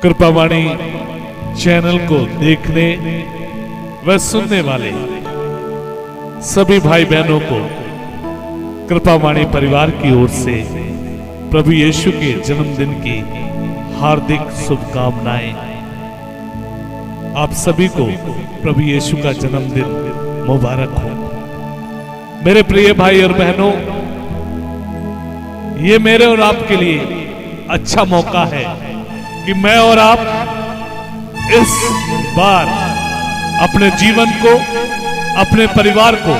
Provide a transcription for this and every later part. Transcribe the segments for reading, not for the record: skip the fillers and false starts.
कृपावाणी channel को देखने व सुनने वाले सभी भाई बहनों को कृपावाणी परिवार की ओर से प्रभु यीशु के जन्मदिन की हार्दिक शुभकामनाएं। आप सभी को प्रभु यीशु का जन्मदिन मुबारक हो। मेरे प्रिय भाई और बहनों, ये मेरे और आपके लिए अच्छा मौका है कि मैं और आप इस बार अपने जीवन को, अपने परिवार को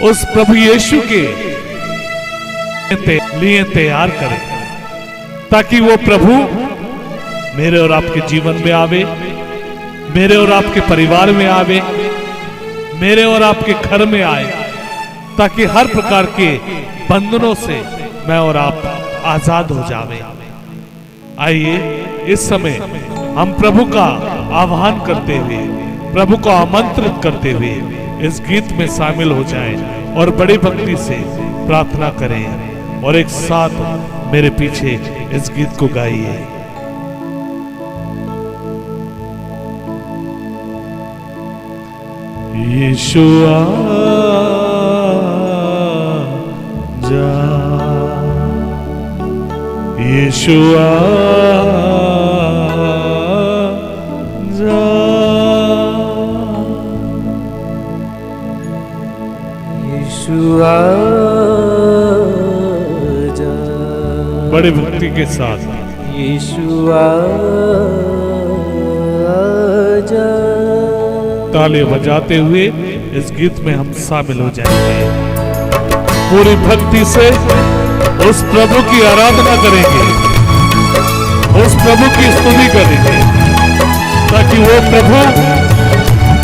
उस प्रभु यीशु के लिए तैयार करें, ताकि वो प्रभु मेरे और आपके जीवन में आवे, मेरे और आपके परिवार में आवे, मेरे और आपके घर में आए, ताकि हर प्रकार के बंधनों से मैं और आप आजाद हो जावे। आइए इस समय हम प्रभु का आह्वान करते हुए, प्रभु को आमंत्रित करते हुए इस गीत में शामिल हो जाएं और बड़ी भक्ति से प्रार्थना करें और एक साथ मेरे पीछे इस गीत को गाइए। यीशु आजा, यीशु आजा, यीशु आजा, बड़ी भक्ति के साथ यीशु आजा। ताली बजाते हुए इस गीत में हम शामिल हो जाएंगे। पूरी भक्ति से उस प्रभु की आराधना करेंगे, उस प्रभु की स्तुति करेंगे, ताकि वो प्रभु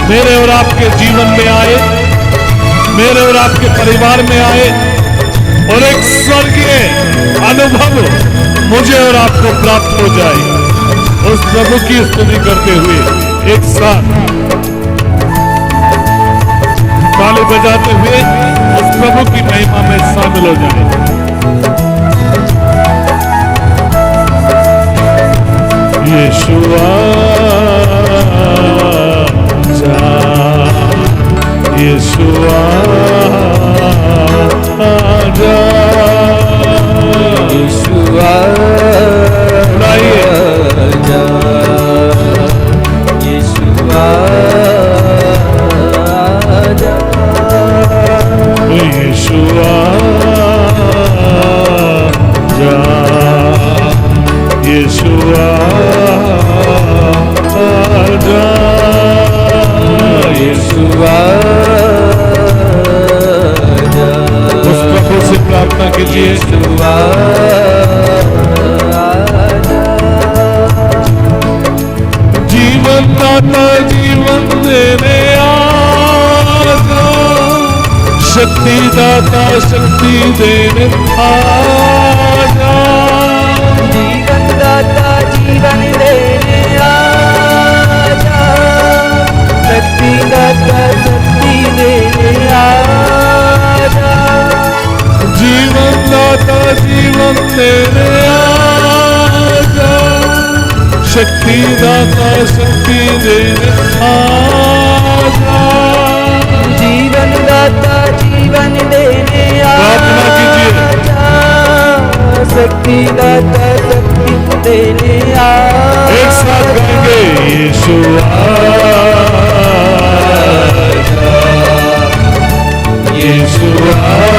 मेरे और आपके जीवन में आए, मेरे और आपके परिवार में आए और एक स्वर्गीय अनुभव मुझे और आपको प्राप्त हो जाए। उस प्रभु की स्तुति करते हुए एक साथ ताली बजाते हुए उस प्रभु की महिमा में शामिल हो जाए। यीशु आजा, यीशु आजा, यीशु आजा, यीशु आजा, यीशु आजा, यीशु आजा, यीशु आजा। उस प्रभु से प्रार्थना कीजिए। यीशु आजा, जीवन दाता जीवन देने आजा, शक्ति दाता शक्ति देने आजा, जीवन दाता जीवन देने आजा, शक्ति दाता शक्ति देने आजा, जीवन दाता जीवन देने आजा, शक्ति दाता शक्ति देने आजा, जीवन दाता जीवन देने प्रार्थना कीजिए। आजा, शक्ति दाता शक्ति देने आजा। एक साथ गाएंगे। यीशु आजा, यीशु आजा,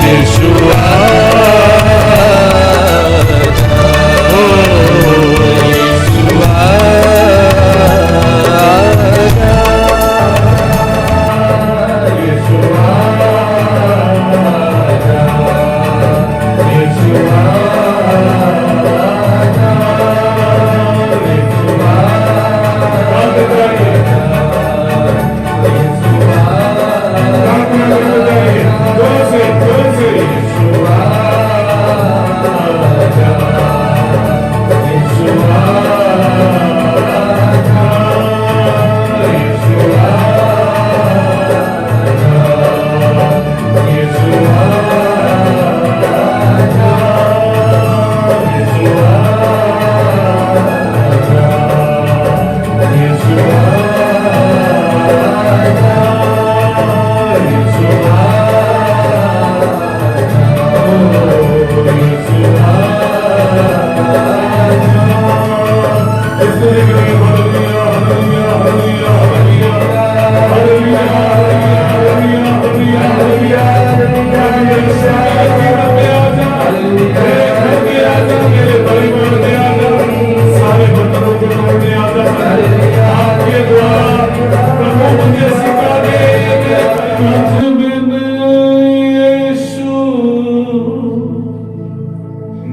यीशु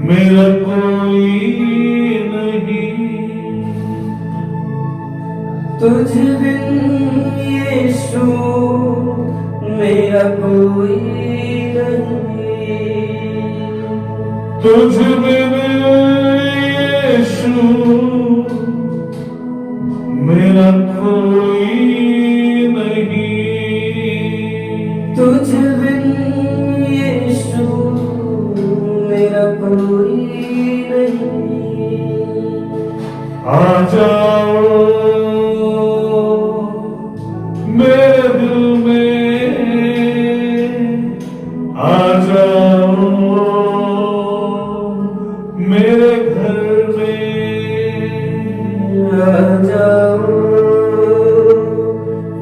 मेरा कोई नहीं, तुझ बिन यीशु मेरा कोई नहीं, तुझ बिन यीशु मेरा कोई नहीं, तुझ बिन यीशु मेरा कोई नहीं। आ जाओ मेरे दिल में, आ जाओ मेरे घर में, आ जाओ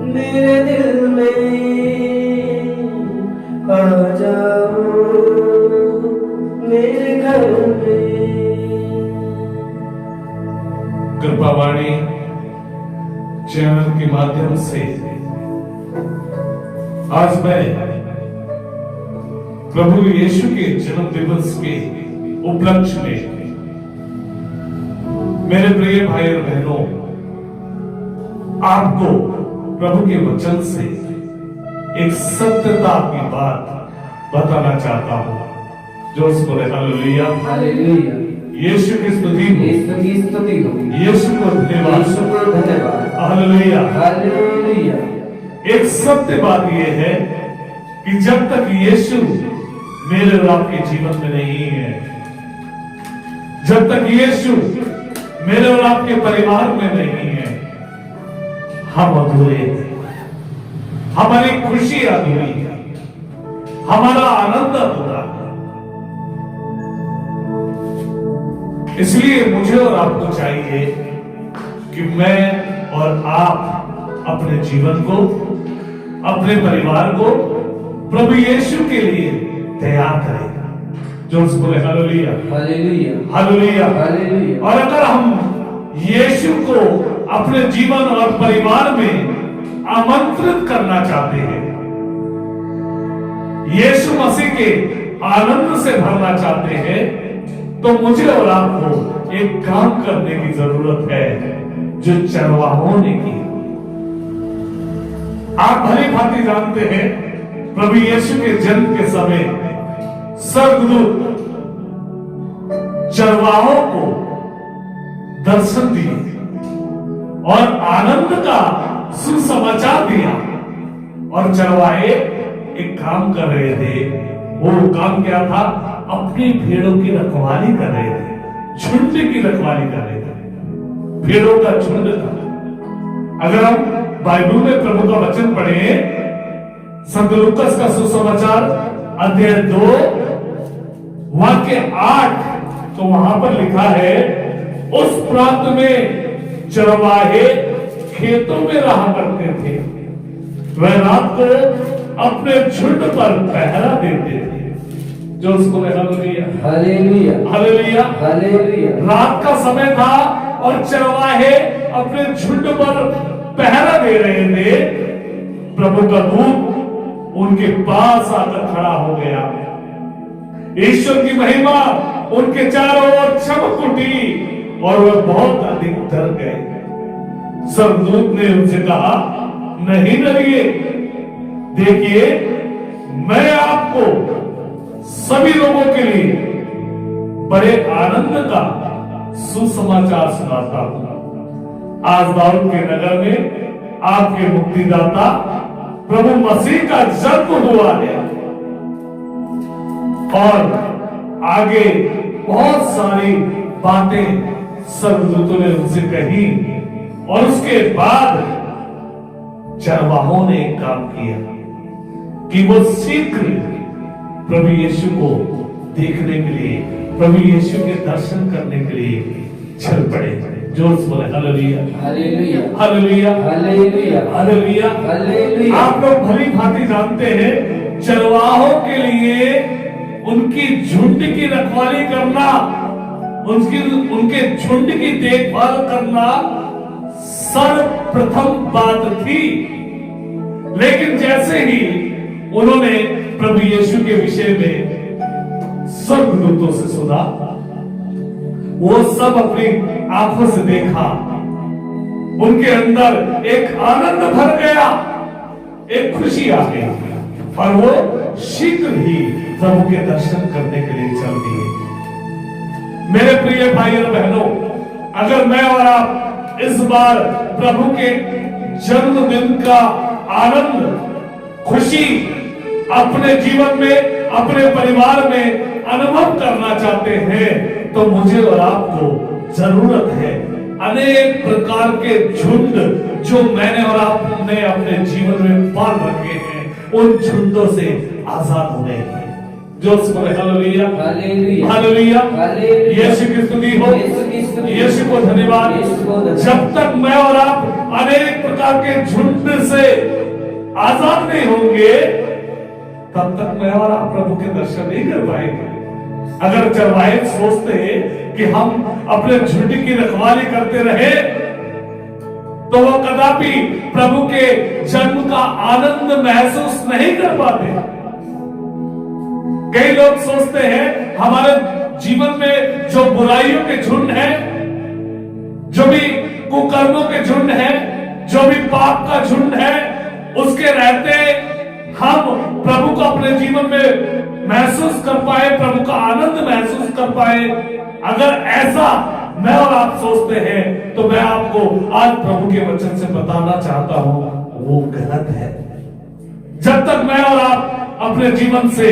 मेरे दिल में, आ जाओ मेरे घर में। कृपावाणी चैनल के माध्यम से आज मैं प्रभु यीशु के जन्म दिवस के उपलक्ष्य में मेरे प्रिय भाई और बहनों आपको प्रभु के वचन से एक सत्यता की बात बताना चाहता हूं जो उसको हालेलुया हालेलुया। यीशु की स्तुति हो, यीशु की स्तुति हो, यीशु को धन्यवाद, यीशु को धन्यवाद। हालेलुया। हालेलुया। एक सत्य बात यह है कि जब तक यीशु मेरे और आपके जीवन में नहीं है, जब तक यीशु मेरे और आपके परिवार में नहीं है, हम अधूरे हैं, हमारी खुशी अधूरी है, हमारा आनंद अधूरा है। इसलिए मुझे और आपको चाहिए कि मैं और आप अपने जीवन को, अपने परिवार को प्रभु यीशु के लिए तैयार करें। जो उसको हालेलुया हालेलुया हालेलुया। हालेलुया। और अगर हम यीशु को अपने जीवन और परिवार में आमंत्रित करना चाहते हैं, यीशु मसीह के आनंद से भरना चाहते हैं, तो मुझे और आपको एक काम करने की जरूरत है जो चरवाहों ने की। आप भली भांति जानते हैं प्रभु यीशु के जन्म के समय स्वर्गदूत चरवाहों को दर्शन दिए और आनंद का सुसमाचार दिया। और चरवाहे एक काम कर रहे थे। वो काम क्या था? अपनी भेड़ों की रखवाली कर रहे थे, झुंड की रखवाली कर रहे थे, भेड़ों का झुंड था। अगर हम बाइबल में प्रभु का वचन पढ़े, संत लूकास का सुसमाचार अध्याय 2 वाक्य 8, तो वहां पर लिखा है, उस प्रांत में चरवाहे खेतों में रहा करते थे, वह रात को अपने झुंड पर पहरा देते थे। जो उसको हालेलुया हालेलुया हालेलुया हालेलुया। रात का समय था और चरवाहे अपने झुंड पर पहरा दे रहे थे। प्रभु का दूत उनके पास आकर खड़ा हो गया। ईश्वर की महिमा उनके चारों ओर चमक उठी और वे बहुत अधिक डर गए। स्वर्गदूत ने उनसे कहा, नहीं डरिए, देखिए मैं आपको सभी लोगों के लिए बड़े आनंद का सुसमाचार सुनाता हूं। आज दाऊद के नगर में आपके मुक्तिदाता प्रभु मसीह का जन्म हुआ है। और आगे बहुत सारी बातें स्वर्गदूतों ने उनसे कही। और उसके बाद चरवाहों ने एक काम किया कि वो शीघ्र प्रभु यीशु को देखने के लिए, प्रभु यीशु के दर्शन करने के लिए चल पड़े। जोर से बोले hallelujah, hallelujah, hallelujah, hallelujah, hallelujah. Hallelujah. आप लोग भली भांति जानते हैं चरवाहों के लिए उनकी झुंड की रखवाली करना, उनके झुंड की देखभाल करना सर्वप्रथम बात थी। लेकिन जैसे ही उन्होंने प्रभु यीशु के विषय में स्वर्गदूतों से सुना, वो सब अपनी आंखों से देखा, उनके अंदर एक आनंद भर गया, एक खुशी आ गई और वो शीघ्र ही प्रभु के दर्शन करने के लिए चल दिए। मेरे प्रिय भाई और बहनों, अगर मैं और आप इस बार प्रभु के जन्मदिन का आनंद, खुशी अपने जीवन में, अपने परिवार में अनुभव करना चाहते हैं, तो मुझे और आपको जरूरत है अनेक प्रकार के झुंड जो मैंने और आपने अपने जीवन में पाल रखे हैं, उन झुंडों से आजाद होने हैं। जो हालेलुया, हालेलुया, हालेलुया, हालेलुया। यीशु की स्तुति हो, यीशु को धन्यवाद। जब तक मैं और आप अनेक प्रकार के झुंड से आजाद नहीं होंगे, तब तक मैं और आप प्रभु के दर्शन नहीं कर पाएंगे। अगर चरवाहे सोचते कि हम अपने झुंड की रखवाली करते रहे, तो वो कदापि प्रभु के जन्म का आनंद महसूस नहीं कर पाते। कई लोग सोचते हैं हमारे जीवन में जो बुराइयों के झुंड हैं, जो भी कुकर्मों के झुंड हैं, जो भी पाप का झुंड है, उसके रहते हम प्रभु को अपने जीवन में महसूस कर पाए, प्रभु का आनंद महसूस कर पाए। अगर ऐसा मैं और आप सोचते हैं, तो मैं आपको आज प्रभु के वचन से बताना चाहता हूं, वो गलत है। जब तक मैं और आप अपने जीवन से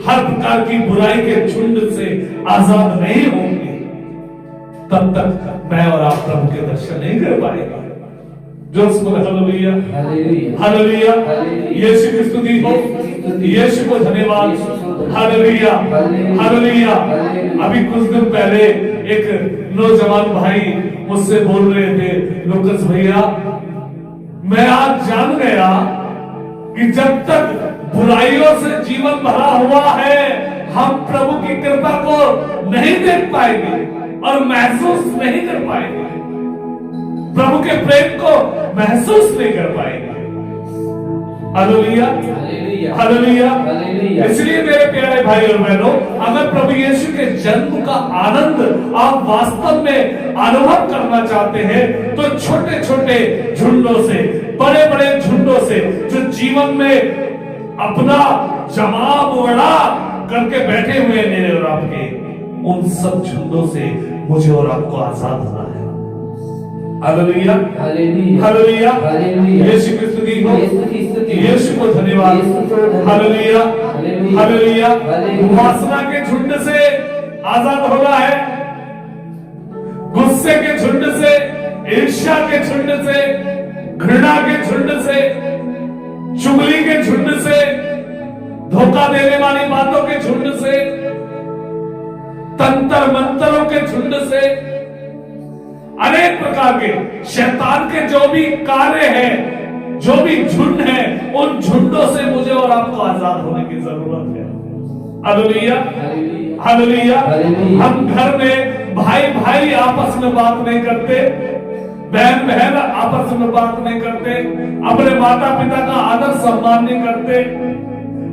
हर प्रकार की बुराई के झुंड से आजाद नहीं होंगे, तब तक मैं और आप प्रभु के दर्शन नहीं कर पाएंगे। जो हालेलुया, हालेलुया, यीशु की स्तुति हो, यीशु को धन्यवाद। Hallelujah, hallelujah. अभी कुछ दिन पहले एक नौजवान भाई मुझसे बोल रहे थे, लुकस भैया, मैं आज जान गया कि जब तक बुराइयों से जीवन भरा हुआ है, हम प्रभु की कृपा को नहीं देख पाएंगे और महसूस नहीं कर पाएंगे, प्रभु के प्रेम को महसूस नहीं कर पाएंगे। Hallelujah, hallelujah. इसलिए मेरे प्यारे भाई और बहनों, अगर प्रभु यीशु के जन्म का आनंद आप वास्तव में अनुभव करना चाहते हैं, तो छोटे छोटे झुंडों से, बड़े बड़े झुंडों से, जो जीवन में अपना जमाव बड़ा करके बैठे हुए मेरे और आपके, उन सब झुंडों से मुझे और आपको आजाद होना है। हालेलुया, हालेलुया, यीशु की स्तुति हो, यीशु को धन्यवाद। Hallelujah, hallelujah. वासना के झुंड से आजाद होना है, गुस्से के झुंड से, ईर्ष्या के झुंड से, घृणा के झुंड से, चुगली के झुंड से, धोखा देने वाली बातों के झुंड से, तंत्र मंत्रों के झुंड से, अनेक प्रकार के शैतान के जो भी कार्य हैं, जो भी झुंड हैं, उन झुंडों से मुझे और आपको आजाद होने की जरूरत है। Hallelujah, hallelujah. हम घर में भाई भाई आपस में बात नहीं करते, बहन बहन आपस में बात नहीं करते, अपने माता पिता का आदर सम्मान नहीं करते,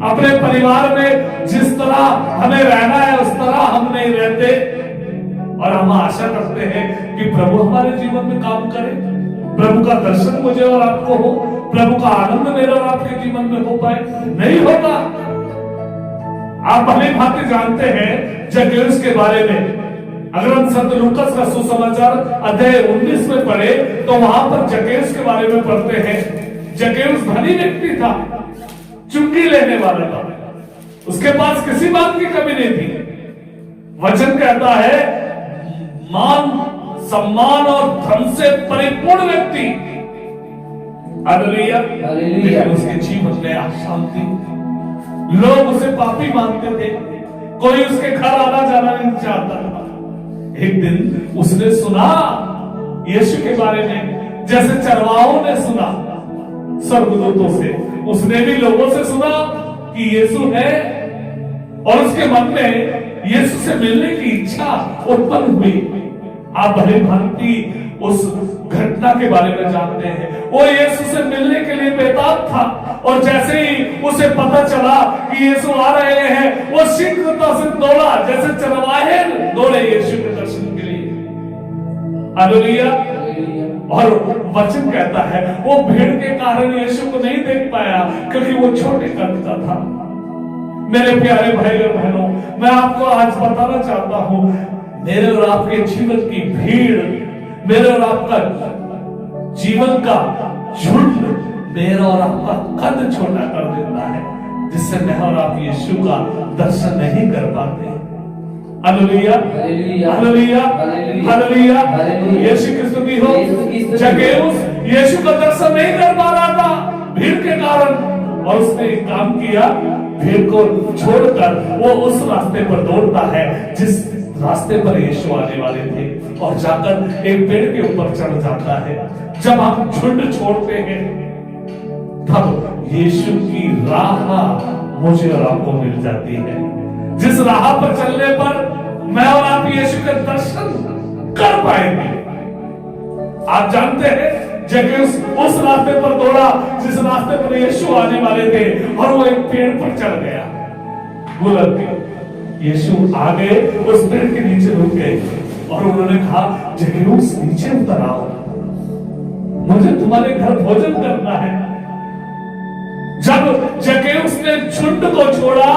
अपने परिवार में जिस तरह हमें रहना है उस तरह हम नहीं रहते, और हम आशा करते हैं कि प्रभु हमारे जीवन में काम करे, प्रभु का दर्शन मुझे और आपको हो, प्रभु का आनंद मेरे और आपके जीवन में हो पाए। नहीं होगा। आप भली भांति जानते हैं जक्कैयुस के बारे में। अगर हम संत लूकास का सुसमाचार अध्याय 19 में पढ़े, तो वहां पर जक्कैयुस के बारे में पढ़ते हैं। जक्कैयुस धनी व्यक्ति था, चुंगी लेने वाला था, उसके पास किसी बात की कमी नहीं थी। वचन कहता है मान सम्मान और धन से परिपूर्ण व्यक्ति। हालेलुया, लेकिन उसके जीवन में अशांति, लोग उसे पापी मानते थे, कोई उसके घर आना जाना नहीं चाहता था। एक दिन उसने सुना यीशु के बारे में जैसे चरवाहों ने सुना स्वर्गदूतों से, उसने भी लोगों से सुना कि यीशु है, और उसके मन में यीशु से मिलने की इच्छा उत्पन्न हुई। आप भली भांति उस घटना के बारे में जानते हैं। वो यीशु से मिलने के लिए बेताब था, और जैसे ही उसे पता चला कि यीशु आ रहे हैं, वो शीघ्रता से दौड़ा जैसे चरवाहे दौड़े यीशु के दर्शन के लिए। हालेलुया। और वचन कहता है वो भीड़ के कारण यीशु को नहीं देख पाया, क्योंकि वो छोटे कद का था। मेरे प्यारे भाई और बहनों, मैं आपको आज बताना चाहता हूं, मेरे और आपके जीवन की भीड़, मेरे और आपका जीवन का झुंड मेरा और आपका कद छोटा कर देता है, जिससे मैं और आप यीशु का दर्शन नहीं कर पाते। Hallelujah, hallelujah, hallelujah. यीशु की स्तुति हो। जक्कैयुस यीशु का दर्शन नहीं कर पा रहा था भीड़ के कारण, और उसने एक काम किया, भीड़ को छोड़कर वो उस रास्ते पर दौड़ता है जिस रास्ते पर यीशु आने वाले थे, और जाकर एक पेड़ के ऊपर चढ़ जाता है। जब हम झुंड छोड़ते हैं, तब यीशु की राह मुझे और आपको मिल जाती है, जिस राह पर चलने पर मैं और आप यीशु के दर्शन कर पाएंगे। आप जानते हैं जक्कैयुस उस रास्ते पर दौड़ा जिस रास्ते पर यीशु आने वाले थे, और वो एक पेड़ पर चढ़ गया। बुलंद के यीशु आगे उस पेड़ के नीचे रुक गए, और उन्होंने कहा, जक्कैयुस नीचे उतर आओ, मुझे तुम्हारे घर भोजन करना है। जब जक्कैयुस ने झुंड को छोड़ा,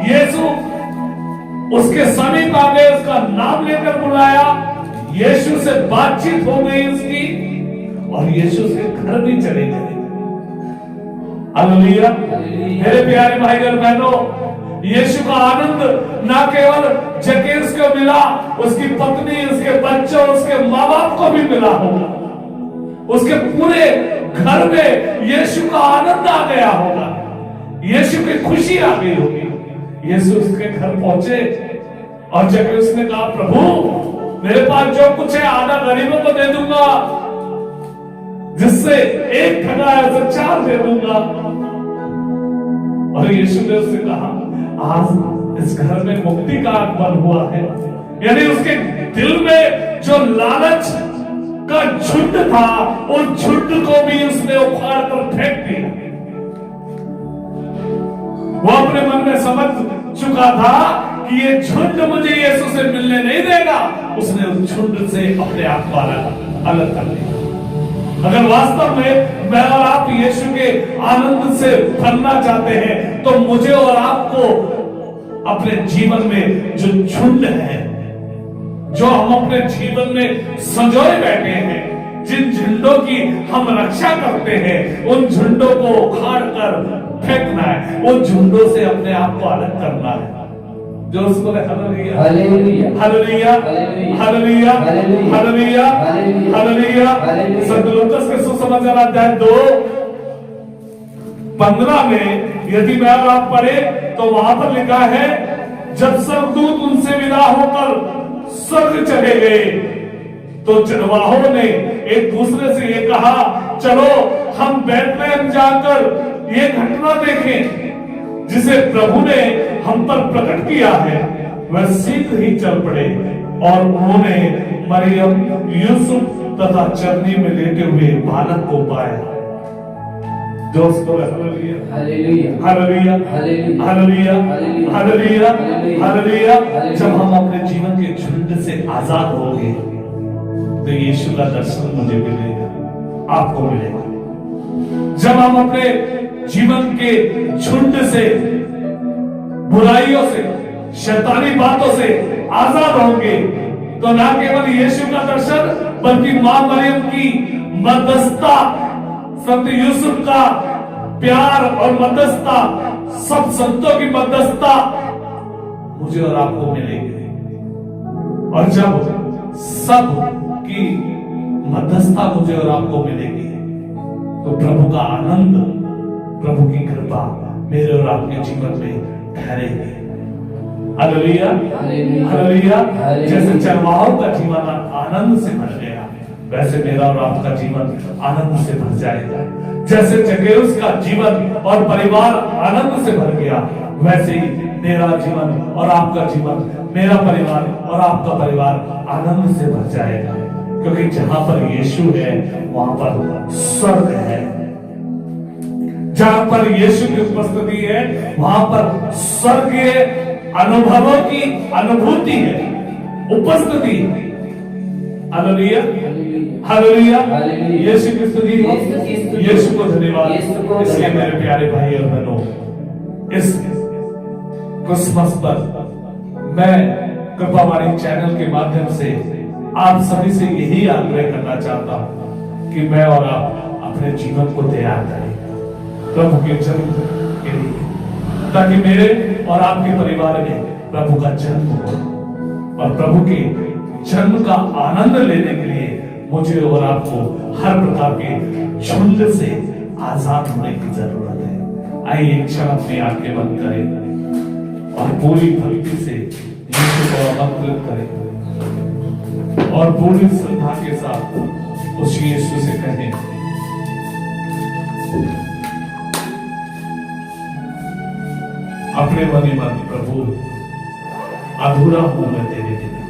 यीशु उसके समीप आ गए, उसका नाम लेकर बुलाया, यीशु से बातचीत हो गई उसकी, और यीशु से घर भी चले गए। हालेलुया। मेरे प्यारे भाई और बहनों, यीशु का आनंद ना केवल जक्कैयुस को मिला, उसकी पत्नी, उसके बच्चों, उसके माँ बाप को भी मिला होगा। उसके पूरे घर में यीशु का आनंद आ गया होगा, यीशु की खुशी आ गई होगी। यीशु उसके घर पहुंचे, और जक्कैयुस ने कहा, प्रभु मेरे पास जो कुछ है आधा गरीबों को दे दूंगा, जिससे एक ठगा है उसे 4 दे दूंगा। और यीशु ने उससे कहा, आज इस घर में मुक्ति का आगमन हुआ है। यानी उसके दिल में जो लालच का झुंड था, उस झुंड को भी उसने उखाड़ कर फेंक दिया। वो अपने मन में समझ चुका था कि ये झुंड मुझे यीशु से मिलने नहीं देगा। उसने उस झुंड से अपने आप को अलग कर दिया। अगर वास्तव में मैं और आप यीशु के आनंद से भरना चाहते हैं, तो मुझे और आपको अपने जीवन में जो झुंड है, जो हम अपने जीवन में संजोए बैठे हैं, जिन झुंडों की हम रक्षा करते हैं, उन झुंडों को उखाड़ कर फेंकना है, उन झुंडों से अपने आप को अलग करना है। जो उसको hallelujah, hallelujah, hallelujah, hallelujah, hallelujah, hallelujah. संत लूकास के सुसमाचार अध्याय 2:15 में यदि मैं और आप पढ़े तो वहां पर लिखा है, जब स्वर्गदूत उनसे विदा होकर स्वर्ग चले गए, तो चरवाहों ने एक दूसरे से ये कहा, चलो हम बैतलहम जाकर ये घटना देखें जिसे प्रभु ने हम पर प्रकट किया है। वह शीघ्र ही चल पड़े, और उन्होंने मरियम, यूसुफ तथा चरनी में लेटे हुए बालक को पाया। दोस्तों, hallelujah, hallelujah, hallelujah, hallelujah, hallelujah. जब हम अपने जीवन के झुंड से आजाद होंगे, तो यीशु का दर्शन मुझे मिलेगा, आपको मिलेगा। जब हम अपने जीवन के झुंड से, बुराइयों से, शैतानी बातों से आजाद होंगे, तो ना केवल यीशु का दर्शन, बल्कि मां मरियम की मध्यस्थता, संत यूसुफ का प्यार और मध्यस्थता, सब संतों की मध्यस्थता मुझे और आपको मिलेगी। और जब सब की मध्यस्थता मुझे और आपको मिलेगी, तो प्रभु का आनंद, प्रभु की कृपा मेरे और आपके जीवन में ठहरेगी। Hallelujah, hallelujah. जैसे चरवाहों का जीवन आनंद से भर गया, वैसे मेरा और आपका जीवन आनंद से भर जाएगा। जैसे जक्कैयुस का जीवन और परिवार आनंद से भर गया, वैसे ही मेरा जीवन और आपका जीवन, मेरा परिवार और आपका परिवार आनंद से भर जाएगा। क्योंकि जहां पर यीशु है वहां पर स्वर्ग है। जहां पर यीशु की उपस्थिति है वहां पर स्वर्गीय अनुभवों की अनुभूति है, उपस्थिति। हालेलुया, हालेलुया, यीशु की स्तुति हो, यीशु को धन्यवाद। इसलिए मेरे प्यारे भाई और बहनों, इस क्रिसमस पर मैं कृपावाणी चैनल के माध्यम से आप सभी से यही आग्रह करना चाहता हूं कि मैं और आप अपने जीवन को तैयार करें प्रभु के जन्म के लिए, ताकि मेरे और आपके परिवार में प्रभु का जन्म हो। और प्रभु के जन्म का आनंद लेने के लिए मुझे और आपको हर प्रकार के झुंड से आजाद होने की जरूरत है। आइए एक क्षण अपनी आंखें बंद करें और पूरी भक्ति से यीशु को आमंत्रित करें और पूरी श्रद्धा के साथ उस यीशु से कहें, अपने मन ही मन, प्रभु अधूरा हूं मैं तेरे बिना,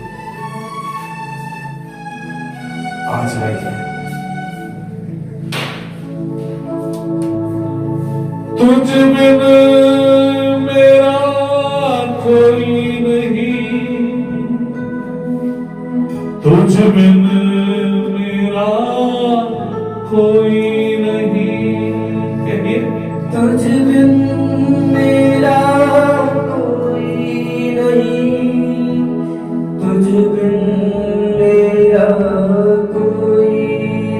आ जाइए। तुझ बिन मेरा कोई नहीं, तुझ बिन मेरा कोई नहीं। कहिए, तुझ बिन मेरा कोई नहीं, तुझ बिन मेरा कोई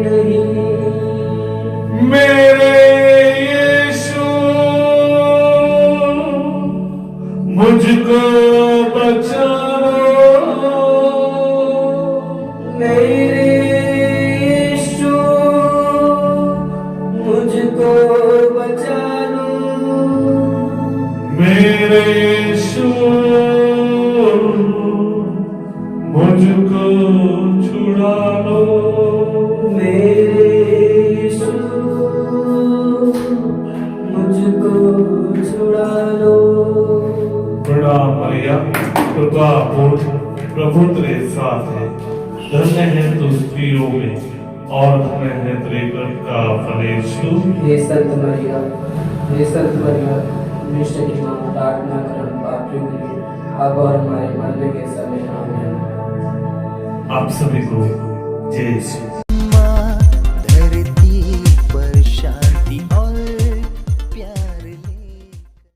नहीं। मेरे यीशु मुझको बचा लो, मेरे यीशु मुझको बचा लो, मेरे यीशु मुझको छुड़ा लो, मेरे यीशु मुझको छुड़ा लो। प्रणाम मरिया, कृपा पूर्ण प्रभु तेरे साथ है, धन्य है तू स्त्रियों में और धन्य है तेरे गर्भ का फल यीशु। हे संत मरिया, हे संत मरिया, निश्चय की मां, प्रार्थना कर हम पापियों के लिए, अब और हमारे मरने के समय। आमीन। आप सभी को जय यीशु।